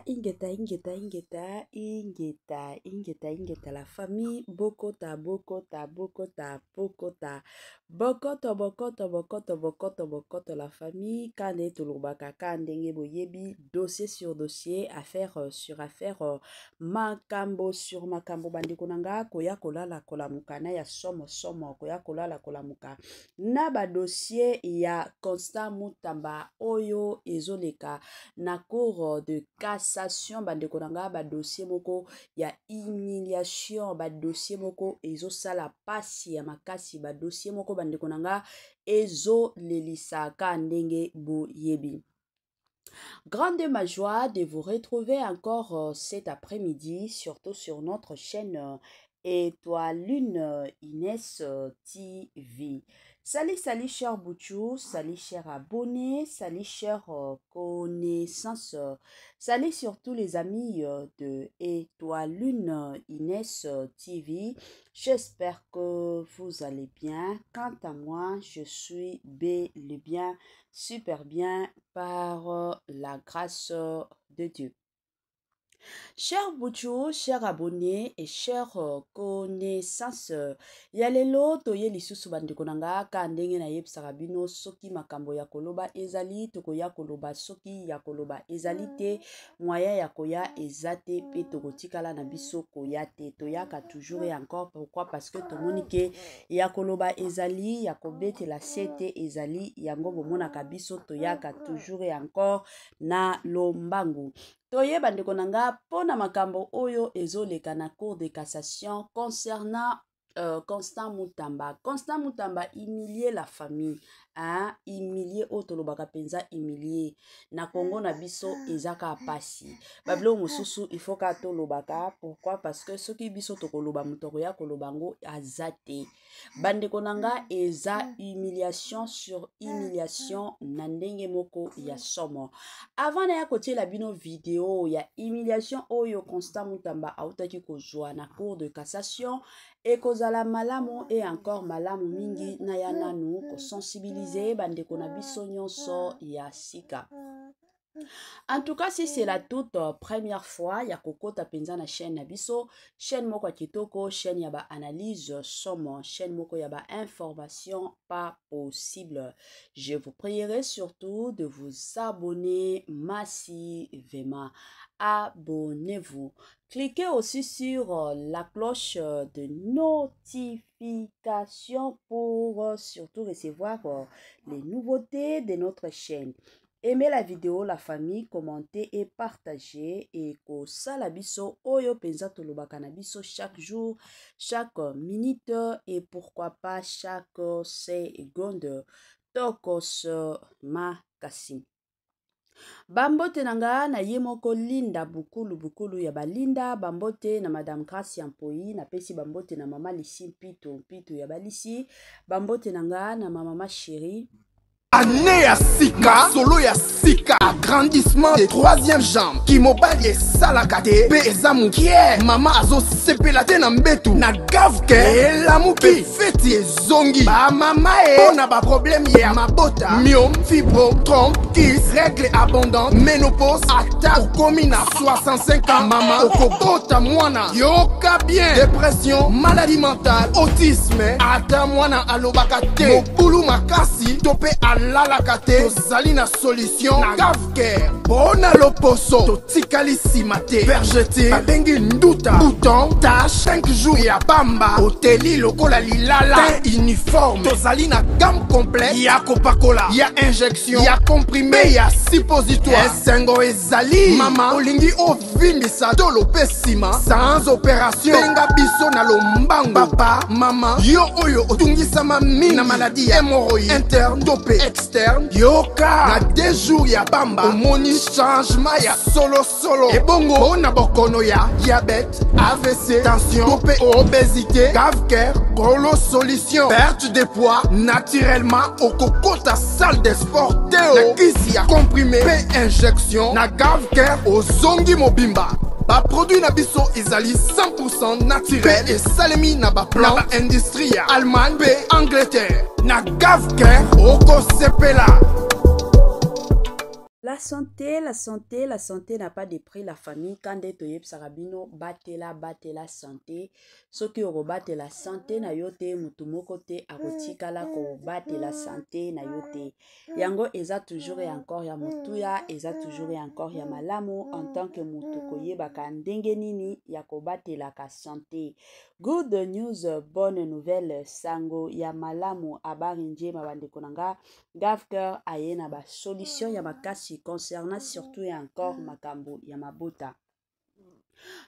ingeta, la famille, bokota, bokoto, la famille, kane tolobaka, kandenge boyebi, dossier sur dossier, affaire sur affaire, makambo sur makambo, bandikonanga, koya kolala kolamukana, ya somo, koya kolala kolamuka, naba dossier, ya Constant Mutamba, oyo, ezoleka, na cour de cassation bandekonanga ba dossier moko ya humiliation ba dossier moko ezo sala pasi ya makasi ba dossier moko bandekonanga ezo lelisa ka ndenge boyebi. Grande ma joie de vous retrouver encore cet après-midi, surtout sur notre chaîne Étoile Lune Inès TV. Salut, cher Bouchou, salut, cher abonné, salut, cher connaissance, salut surtout les amis de Étoile Lune Inès TV. J'espère que vous allez bien. Quant à moi, je suis bel et bien, super bien par la grâce de Dieu. Chers Bouchou, chers abonnés et chers connaissances, yalelo toye lisusu bandekonanga kandenge na yebisaka bino soki makambo ya koloba ezali tokoya koloba soki ya koloba ezali te moya ya koya ezate pe tokotikala na biso koya te toyaka toujours et encore. Pourquoi? Parce que tomoni ke ya koloba ezali ya kobetela sete ezali yango bomonaka biso toyaka toujours et encore na lombangu. Toye bandekonanga pona makambo oyo ezoleka na cour de cassation concernant Constant Mutamba. Constant Mutamba humilier la famille, hein? Humilier otolobaka penza humilier na Congo na biso ezaka pasi. Bablo mususu il faut ka tolobaka. Pourquoi? Parce que soki biso tokoloba mutoko ya kolobango azate. Bandekonanga eza humiliation sur humiliation na ndenge moko ya somo. Avant na ya kotie la bino vidéo ya humiliation oyo Constant Mutamba autaki kozwa na cour de cassation et kozala malamu et encore malamu mingi na ya nanu ko sensibiliser bandeko na biso nyonso ya sika. En tout cas, si c'est la toute première fois ya kokota penza na chaîne na biso, chaîne moko kitoko, chaîne yaba analyse somme, chaîne moko yaba information pas possible. Je vous prierai surtout de vous abonner massivement. Abonnez-vous. Cliquez aussi sur la cloche de notification pour surtout recevoir les nouveautés de notre chaîne. Aimez la vidéo, la famille, commentez et partagez. Et ko salabiso oyo penza tolobaka na biso chaque jour, chaque minute et pourquoi pas chaque seconde. Tokos makasi. Bambote nanga na yemoko linda bukulu ya balinda. Bambote na Madame Gracia Mpoi. Na pesi bambote na Mama Lisi Mpito ya balisi. Bambote nanga na Mama Chérie. Année ya sika, solo ya sika, agrandissement des troisième jambe, Kimobali salakate, pe ezamukie, mama azo sepelate na mbetu, na gavke, elamuki, feti ezongi, ba mama ona ba problème ya mabota, myome, fibro, trompe, kiss, règle abondante, ménopause, ata, okomi na 65 ans, mama, okobota mwana, yoka bien, dépression, maladie mentale, autisme, ata mwana alobakate, mokulu makasi, tope alalakate, tozali na solution, na gavke, bona loposo, totikali simate, vergete, babengi nduta, bouton, tache, 5 jours ya bamba, oteli lokola lilala, uniforme, tozali na gamme complète, ya kopakola, ya injection, ya comprimé, ya suppositoire, esengo ezali, mama, olingi ovindisa, tolo pesima, sans opération, benga biso na lombango, papa, mama, yo oyo, otungisama mingi, na maladie, hémorroïde, interne, topé, externe, yoka, na 2 jours ya bamba, omoni changement ya solo, ebongo, na bokono ya, diabète, AVC, tension, topé, obésité, cave-cœur, gros solution, perte de poids, naturellement, au coco ta salle de sport, na kisi ya comprimé, pe injection, na cave-cœur, au zongi mobimba. Ba produit na biso ezali 100% naturel et salemi na ba plan na ba industrie ya Allemagne pe Angleterre na gavke oko sepela. La santé n'a pas de prix. La famille, quand tu es sarabino, batela santé. Ce qui est la santé na yote, mutumoko te, arotika la ko la santé na yote. Yango, eza toujours et encore ya mutuya, eza toujours et encore ya malamu, en tant que mutuko yebaka ndenge nini, ya ko la ka santé. Good news, bonne nouvelle, sango ya malamu, abarinje mabande konanga, Gavker ayena ba solution ya makasi concernant surtout et encore makambo ya mabota.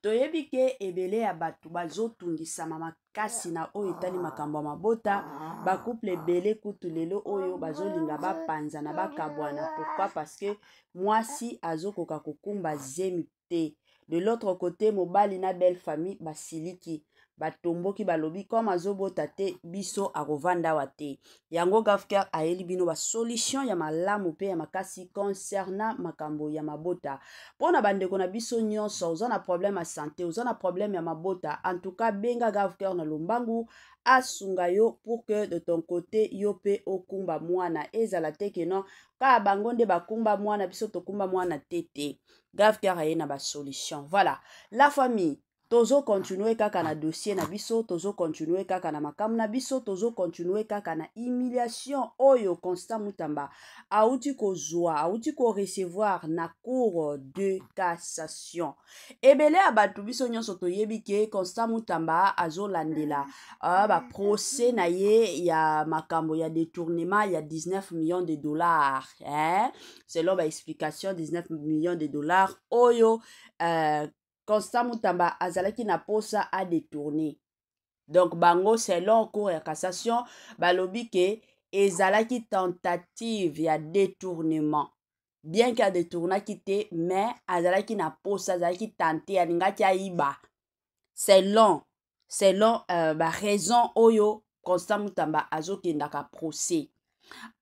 Toyebi ke ebele ya batu bazotungisama makasi na oyo etali makambo ya mabota, ba couple ebele kutu lelo oyo bazolinga bapanza na bakabwana. Pourquoi? Parce que mwasi azokoka kokumba zemi te. De l'autre côté, mobali na belle famille basiliki. Batomboki balobi comme azobota te biso akovanda wate. Yango Gavker ayeli bino ba solution ya malamu pe ya makasi concernant makambo ya mabota. Pona bandeko na biso nyonso ozana problème à santé, ozana problème ya mabota, en tout cas benga Gavker na lombangu asunga yo pour que de ton côté yo pe okumba mwana ezala te ke non ka bangonde bakumba mwana biso tokumba mwana tete. Gavker ayena ba solution. Voilà, la famille tozo continuer kaka na dossier na biso, tozo continuer kaka na makam na biso, tozo continuer kaka na humiliation oyo Constant Mutamba auti ko joie, auti ko recevoir na cour de cassation. Ebele abatu biso nyonso toyebi ke Constant Mutamba azolandela ba procès na ye ya makambo ya détournement ya 19 millions de dollars, selon ba explication 19 millions de dollars oyo Constant Mutamba azalaki na posa a détourner. Donc bango selon cour ya cassation balobi ke ezalaki tentative ya détournement. Bien qu'il a détournaki te, mais azalaki na posa, azalaki tenté alingaki aiba. Selon ba raison oyo Constant Mutamba azokendaka procès.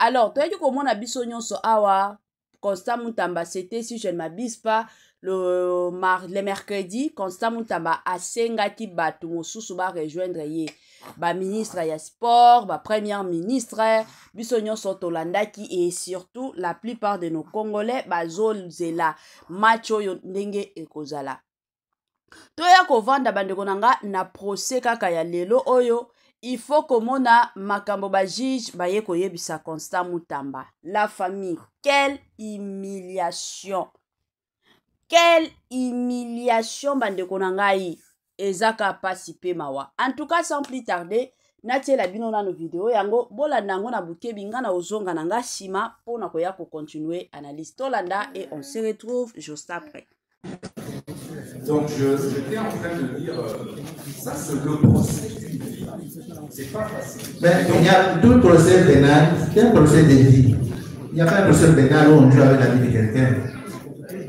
Alors, toyeki komona biso nyonso awa Constant Mutamba, c'était, si je ne m'abuse pas, le mercredi, Constant Mutamba asengaki batu mosusu ba rejoindre ye. Ba ministre ya sport, ba premier ministre, biso nyonso tolandaki et surtout la plupart de nos Congolais bazolzela match oyo ndenge ekozala. Toya kovanda bandeko nanga na procès kaka ya lelo oyo. Il faut komona makambo ba juge ba ye koyebisa Constant Mutamba. La famille, quelle humiliation. Quelle humiliation bandeko nangai ezaka pasi pe mawa. En tout cas, sans plus tarder, natiela bino na no video yango bolanda ngo na bukebi nga na ozonga nanga sima pona koya ko continuer analyse tolanda et on se retrouve juste après. Donc j'étais en train de dire ça c'est le procès d'une vie. C'est pas facile. Mais il y a tout procès pénal, c'est un procès de vie. Il n'y a pas un procès pénal où on joue avec la vie de quelqu'un.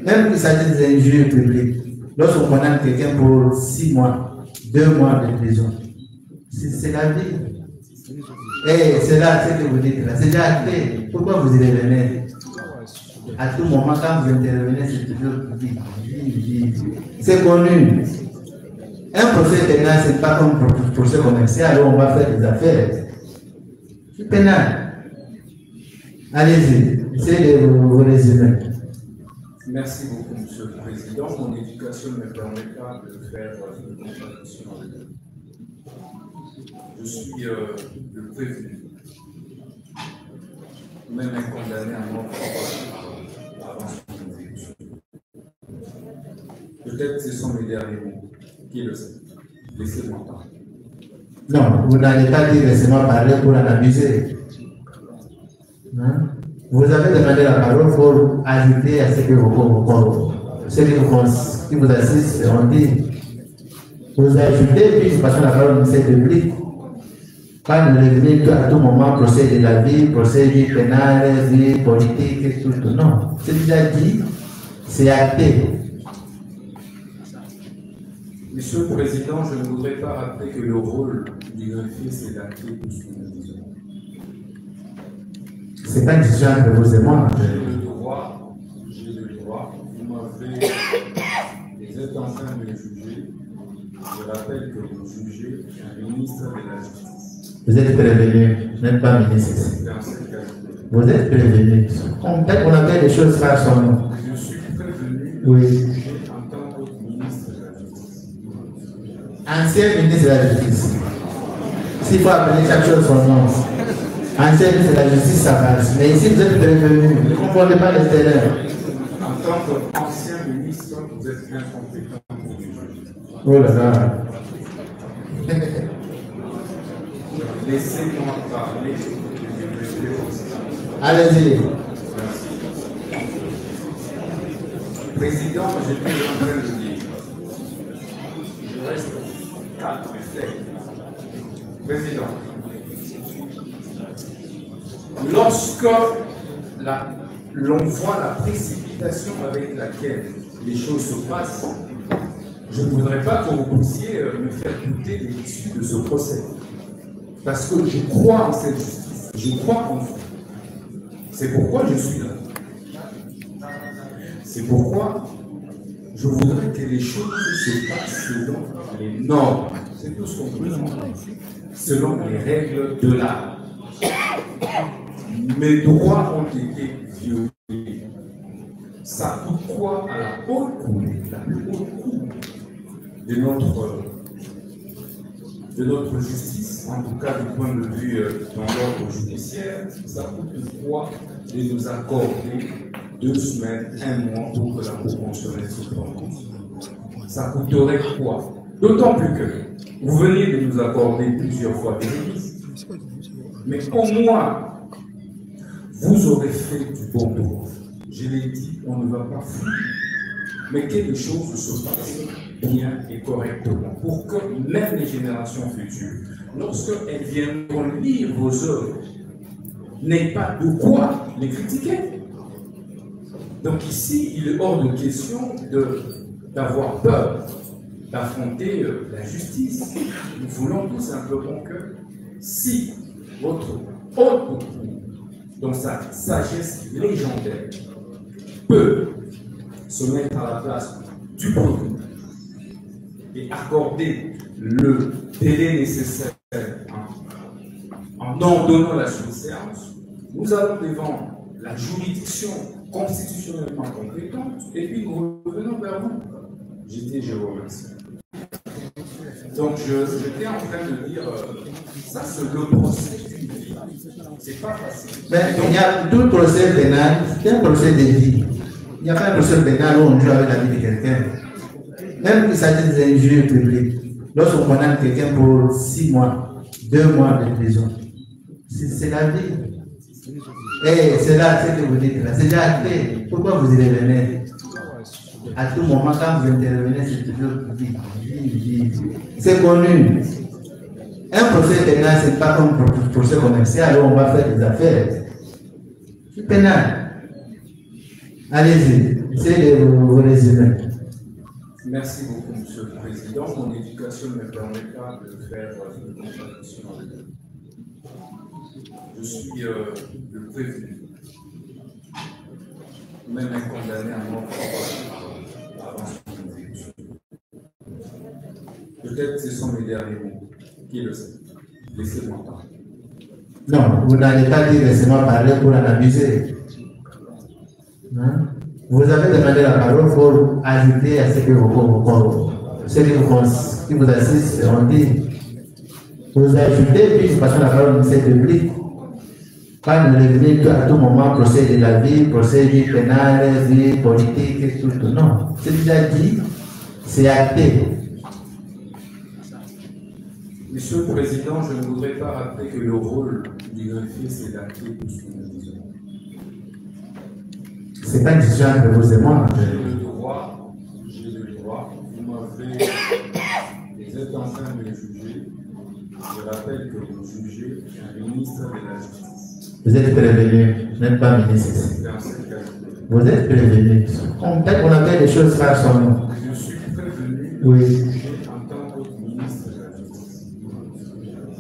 Même qu'il s'agisse des injures publiques. Lorsqu'on condamne quelqu'un pour 6 mois, 2 mois de prison, c'est la vie. Et c'est là ce que vous dites là. C'est déjà acté. Pourquoi vous y revenez? À tout moment, quand vous intervenez, c'est toujours vie. C'est connu. Un procès pénal, ce n'est pas comme un procès commercial où on va faire des affaires. C'est pénal. Allez-y, essayez de vous résumer. Merci beaucoup, Monsieur le Président. Mon éducation ne me permet pas de faire une contradiction. Je suis le prévenu, même un condamné à mort avant son exécution. Peut-être ce sont mes derniers mots. Qui le sait? Laissez-moi parler. Non, vous n'allez pas dire laissez-moi parler pour en abuser. Hein? Vous avez demandé la parole pour ajouter à ce que ceux qui vous assistent ont dit. Vous ajoutez, puis vous passez la parole au ministère public. Pas de revenir à tout moment, procès de la vie, procès vie pénale, vie politique, et tout. Non, c'est déjà dit, c'est acté. Monsieur le Président, je ne voudrais pas rappeler que le rôle du greffier, c'est d'acter tout ce que nous disons. C'est pas une question entre vous et moi. J'ai le droit, vous êtes en train de me juger. Je rappelle que vous jugez un ministre de la Justice. Vous êtes prévenu, même pas ministre. Vous êtes prévenu. On appelle les choses par son nom. Je suis prévenu Oui. en tant que ministre de la Justice. Ancien ministre de la Justice. S'il faut appeler chaque chose son nom. Ancien ministre de la Justice, ça passe. Mais ici, vous êtes prévenu. Ne confondez pas les terrains. En tant qu'ancien ministre, vous êtes incompétent pour juger. Oh là là. Laissez-moi parler. Allez-y. Président, j'étais en train de dire. Je reste calme et sec. Président, lorsque l'on voit la précipitation avec laquelle les choses se passent, je ne voudrais pas que vous puissiez me faire douter de l'issue de ce procès. Parce que je crois en cette justice, je crois en vous. C'est pourquoi je suis là. C'est pourquoi je voudrais que les choses se passent selon les normes. C'est tout ce qu'on peut faire. Selon les règles de l'art. Mes droits ont été violés. Ça coûte quoi à la haute cour, la plus haute cour de notre justice, en tout cas du point de vue dans l'ordre judiciaire, ça coûte quoi de nous accorder 2 semaines, 1 mois pour que la Cour constitutionnelle se prononce. Ça coûterait quoi? D'autant plus que vous venez de nous accorder plusieurs fois des remises, mais au moins vous aurez fait du bon droit. Je l'ai dit, on ne va pas fuir, mais que les choses se passent bien et correctement, pour que même les générations futures, lorsqu'elles viendront lire vos œuvres, n'aient pas de quoi les critiquer. Donc ici, il est hors de question d'avoir peur d'affronter la justice. Nous voulons tout simplement que si votre haute cour, dans sa sagesse légendaire, peut se mettre à la place du procureur et accorder le délai nécessaire en ordonnant la séance, nous allons devant la juridiction constitutionnellement compétente et puis nous revenons vers vous. Je vous remercie. Donc j'étais en train de dire, ça c'est le procès d'une vie, c'est pas facile. Mais il y a tout procès pénal, il y a un procès de vie. Il n'y a pas un procès pénal où on joue avec la vie de quelqu'un. Même qu'il s'agisse d'injures publiques, lorsqu'on condamne quelqu'un pour 6 mois, 2 mois de prison, c'est la vie. Et c'est là, ce que vous dites là, c'est déjà acté. Pourquoi vous y revenez? À tout moment, quand vous intervenez, c'est toujours vie. C'est connu. Un procès pénal, ce n'est pas comme un procès commercial où on va faire des affaires. C'est pénal. Allez-y, essayez de vous résumer. Merci beaucoup, Monsieur le Président. Mon éducation ne me permet pas de faire une contradiction avec vous. Je suis le prévenu, même un condamné à mort avant son exécution. Peut-être ce sont mes derniers mots. Qui le sait? Laissez-moi parler. Non, vous n'allez pas dire laissez-moi parler pour en abuser. Hein? Vous avez demandé la parole pour ajouter à ce que ceux qui vous assistent ont dit. Vous ajoutez, puis nous passons la parole au ministère public. Pas de revenir à tout moment, procès de la vie, procès vie pénale, vie politique, et tout. Non, c'est déjà dit, c'est acté. Monsieur le Président, je ne voudrais pas rappeler que le rôle du greffier, c'est d'acter tout ce que nous disons. C'est pas une discussion entre vous et moi. J'ai le droit, vous m'avez, vous êtes en train de me juger. Je rappelle que vous jugez le ministre de la Justice. Vous êtes prévenu, même pas ministre. Vous êtes prévenu. On appelle les choses par son nom. Je suis prévenu oui. En tant que ministre de la Justice.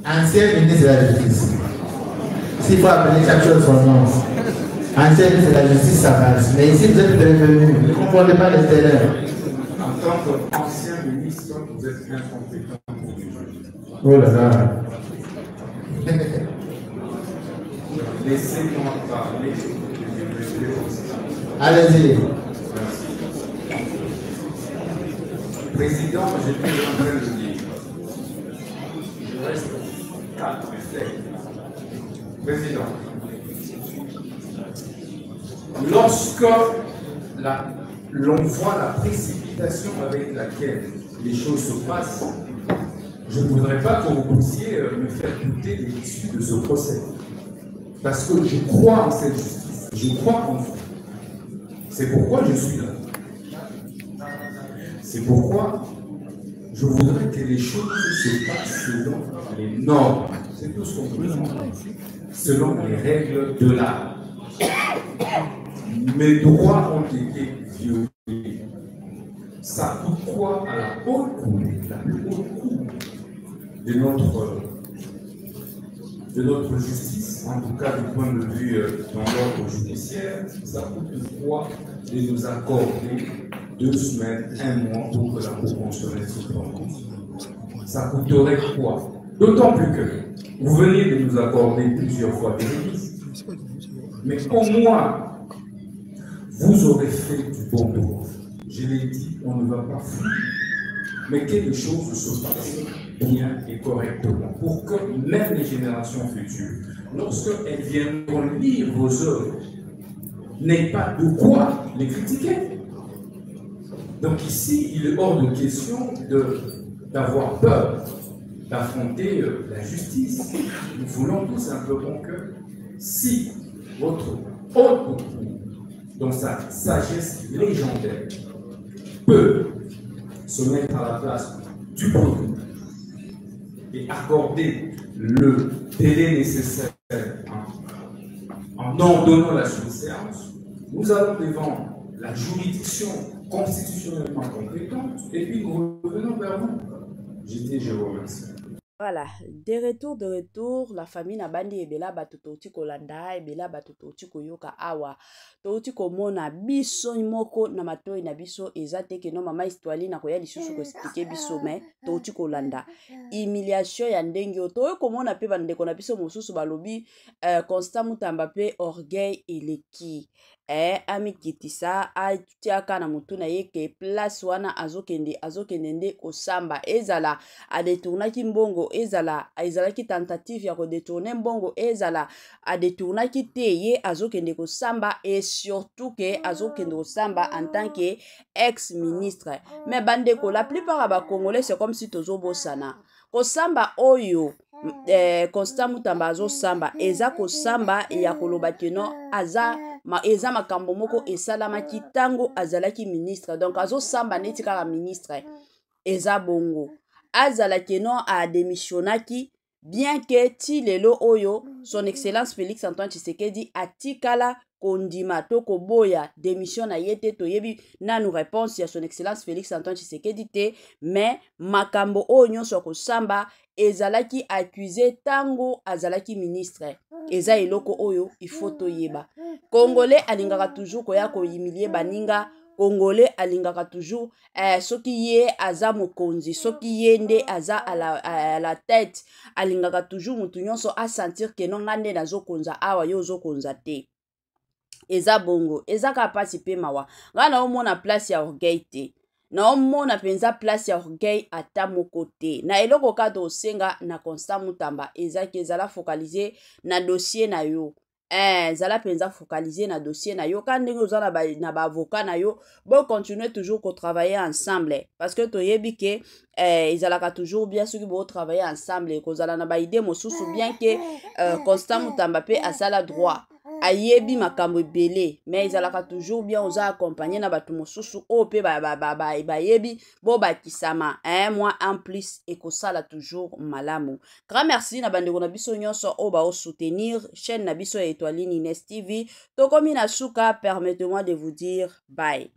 Ancien ministre de la Justice. S'il faut appeler chaque chose son nom. Ancien ministre de la Justice, ça passe. Mais ici, vous êtes prévenu. Ne confondez pas les terrains. En tant qu'ancien ministre, vous êtes incompétent pour juger. Oh là là. Laissez-moi parler. Allez-y. Président, j'étais en train de dire. Je reste calme, Président. Lorsque l'on voit la précipitation avec laquelle les choses se passent, je ne voudrais pas que vous puissiez me faire douter de l'issue de ce procès. Parce que je crois en cette justice, je crois en vous. C'est pourquoi je suis là. C'est pourquoi je voudrais que les choses se passent selon les normes. C'est tout ce qu'on peut dire. Selon les règles de l'art. Mes droits ont été violés. Ça coûte quoi à la haute cour, la plus haute cour de notre justice, en tout cas du point de vue dans l'ordre judiciaire, ça coûte quoi de nous accorder 2 semaines, 1 mois pour que la Cour constitutionnelle se prononce. Ça coûterait quoi? D'autant plus que vous venez de nous accorder plusieurs fois des remises, mais au moins, vous aurez fait du bon droit. Je l'ai dit, on ne va pas fuir, mais que les choses se passent bien et correctement, pour que même les générations futures, lorsqu'elles viendront lire vos œuvres, n'aient pas de quoi les critiquer. Donc ici, il est hors de question d'avoir peur d'affronter la justice. Nous voulons tout simplement que si votre haute cour, dans sa sagesse légendaire, peut se mettre à la place du procureur et accorder le délai nécessaire en ordonnant la séance, nous allons devant la juridiction constitutionnellement compétente et puis nous revenons vers vous. Je vous remercie. Voilà, de retour, la famille n'a bandi ebela bato touti kolanda ebela bato touti koyoka awa touti komona biso moko na matoi na biso ezate ke no mama histoire na koya lisusu ko expliquer biso mais touti kolanda humiliation ya ndenge oto komona pe bandeko na biso mosusu balobi Constant Mutamba pe orgueil eleki ami kitisa atiaka na mutu na ye ke place wana azokende nde kosamba ezala adetournaki mbongo ezalaki tentative ya kodetourner mbongo ezala adetournaki te ye azokende kosamba et surtout ke azokende kosamba en tant que ex-ministre. Mais bandeko la plupart ya bakongolais c'est comme si tozobosana kosamba oyo Constant Mutamba azosamba eza kosamba ya koloba keno eza makambo moko esalamaki tango azalaki ministre, donc azosamba neti kaka ministre eza bongo azalaki no a démissionnaki bien que ti lelo oyo son excellence Félix Antoine Tshisekedi atikala kondima to koboya démission na yete toyebi nanu réponse ya son excellence Félix Antoine Tshisekedi te, mais makambo oyo nyonso kosamba ezalaki accusé tango azalaki ministre eza eloko oyo il faut toyeba. Congolais alingaka toujours koya ko humilier baninga, Congolais alingaka toujours soki ye aza mokonzi soki ye nde aza à la tête alingaka toujours mutu nyonso a sentir que non ngande nazokonza awa yo zokonza te eza bongo eza ka pasi pe mawa ngana omona place ya orgueil te na omona penza place ya orgueil ata moko te na eloko ka dosenga na Constant Mutamba ezaki ezala focaliser na dossier na yo zala penza focaliser na dossier na yo ka ndenge oza na ba avocat na yo bon continuer toujours ko travailler ensemble parce que toyebi ke ezalaka toujours bien soki bo travailler ensemble kozala na ba idée mosusu bien que Constant Mutamba pe asala droit ayebi makambo ebele mais ezalaka toujours bien oza accompagné na bato mosusu o pe bayebi bo bakisama moi en plus ekosala toujours malamu. Grand merci na bandeko na biso nyonso o ba soutenir chaîne na biso Etoile Ines TV tokomi na suka. Permettez-moi de vous dire bye.